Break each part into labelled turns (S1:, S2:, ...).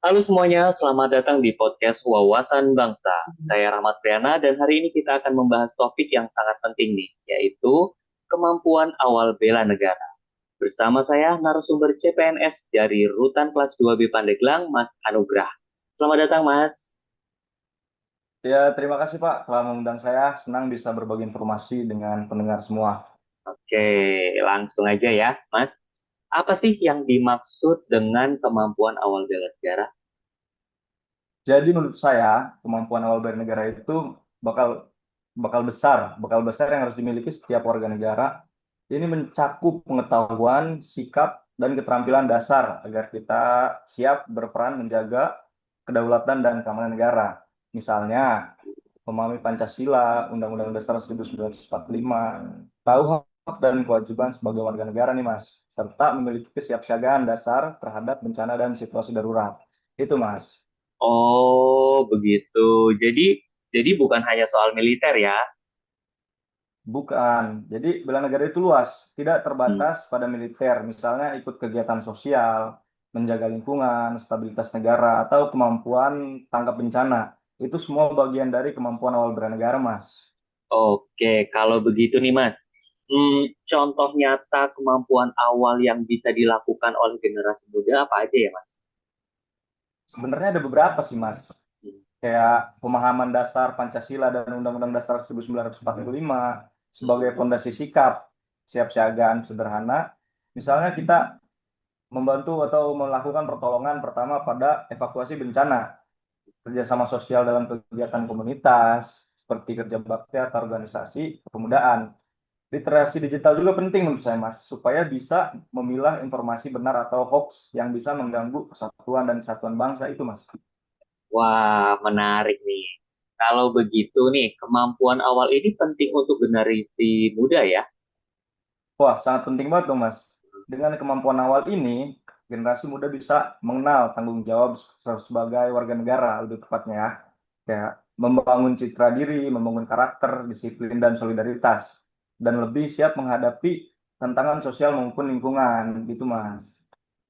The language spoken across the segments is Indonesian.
S1: Halo semuanya, selamat datang di podcast Wawasan Bangsa. Saya Rahmat Priana dan hari ini kita akan membahas topik yang sangat penting nih, yaitu kemampuan awal bela negara. Bersama saya narasumber CPNS dari Rutan Kelas 2B Pandeglang, Mas Anugrah. Selamat datang, Mas.
S2: Ya, terima kasih Pak telah mengundang saya. Senang bisa berbagi informasi dengan pendengar semua.
S1: Oke, langsung aja ya, Mas. Apa sih yang dimaksud dengan kemampuan awal bela negara?
S2: Jadi menurut saya, kemampuan awal bernegara itu bakal bakal besar yang harus dimiliki setiap warga negara. Ini mencakup pengetahuan, sikap, dan keterampilan dasar agar kita siap berperan menjaga kedaulatan dan keamanan negara. Misalnya, memahami Pancasila, Undang-Undang Dasar 1945, tahu hak dan kewajiban sebagai warga negara nih Mas, serta memiliki kesiapsiagaan dasar terhadap bencana dan situasi darurat. Itu Mas.
S1: Oh, begitu. Jadi bukan hanya soal militer ya.
S2: Bukan. Jadi bela negara itu luas, tidak
S1: Hmm.
S2: terbatas pada militer. Misalnya ikut kegiatan sosial, menjaga lingkungan, stabilitas negara, atau kemampuan tangkap bencana. Itu semua bagian dari kemampuan awal bela negara, Mas.
S1: Oke, kalau begitu nih Mas, contoh nyata kemampuan awal yang bisa dilakukan oleh generasi muda apa aja ya Mas?
S2: Sebenarnya ada beberapa sih, Mas.
S1: Hmm.
S2: Kayak pemahaman dasar Pancasila dan Undang-Undang Dasar 1945 sebagai fondasi sikap, siap-siagaan sederhana. Misalnya kita membantu atau melakukan pertolongan pertama pada evakuasi bencana, kerjasama sosial dalam kegiatan komunitas, seperti kerja bakti atau organisasi kepemudaan. Literasi digital juga penting menurut saya, Mas, supaya bisa memilah informasi benar atau hoax yang bisa mengganggu persatuan dan kesatuan bangsa itu, Mas.
S1: Wah, menarik nih. Kalau begitu nih, kemampuan awal ini penting untuk generasi muda ya.
S2: Wah, sangat penting banget dong, Mas. Dengan kemampuan awal ini, generasi muda bisa mengenal tanggung jawab sebagai warga negara, lebih tepatnya ya. Kayak membangun citra diri, membangun karakter, disiplin, dan solidaritas. Dan lebih siap menghadapi tantangan sosial maupun lingkungan, gitu, Mas.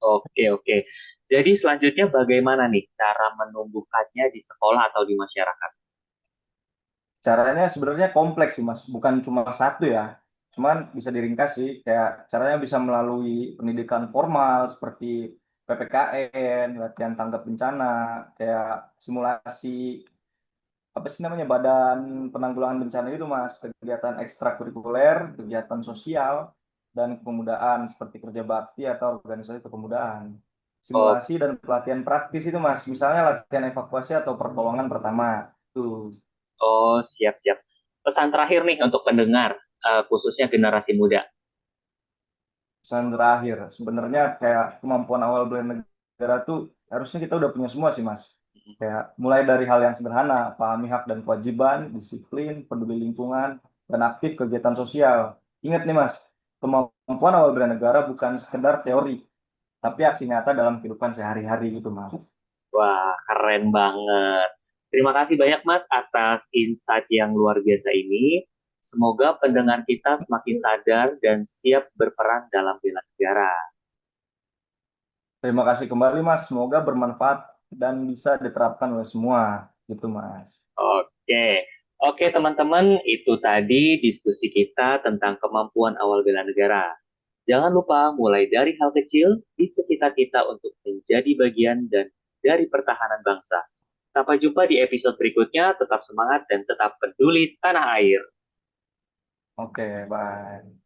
S1: Oke, oke. Jadi selanjutnya bagaimana nih cara menumbuhkannya di sekolah atau di masyarakat?
S2: Caranya sebenarnya kompleks sih, Mas. Bukan cuma satu ya. Cuman bisa diringkas sih. Kayak caranya bisa melalui pendidikan formal seperti PPKN, latihan tanggap bencana, kayak simulasi apa sih namanya Badan Penanggulangan Bencana itu Mas, kegiatan ekstrakurikuler, kegiatan sosial dan kepemudaan seperti kerja bakti atau organisasi kepemudaan.
S1: Oh,
S2: Simulasi dan pelatihan praktis itu Mas, misalnya latihan evakuasi atau pertolongan pertama. Tuh.
S1: oh, siap-siap. Pesan terakhir nih untuk pendengar, khususnya generasi muda.
S2: Pesan terakhir, sebenarnya kayak kemampuan awal bela negara tuh harusnya kita udah punya semua sih Mas. Kayak mulai dari hal yang sederhana, pahami hak dan kewajiban, disiplin, peduli lingkungan, dan aktif kegiatan sosial. Ingat nih Mas, kemampuan awal bela negara bukan sekedar teori, tapi aksi nyata dalam kehidupan sehari-hari gitu Mas.
S1: Wah, keren banget. Terima kasih banyak Mas atas insight yang luar biasa ini. Semoga pendengar kita semakin sadar dan siap berperan dalam bela negara.
S2: Terima kasih kembali Mas, semoga bermanfaat dan bisa diterapkan oleh semua gitu Mas.
S1: Oke, oke teman-teman, itu tadi diskusi kita tentang kemampuan awal bela negara. Jangan lupa mulai dari hal kecil di sekitar kita untuk menjadi bagian dan dari pertahanan bangsa. Sampai jumpa di episode berikutnya. Tetap semangat dan tetap peduli tanah air.
S2: Oke, bye.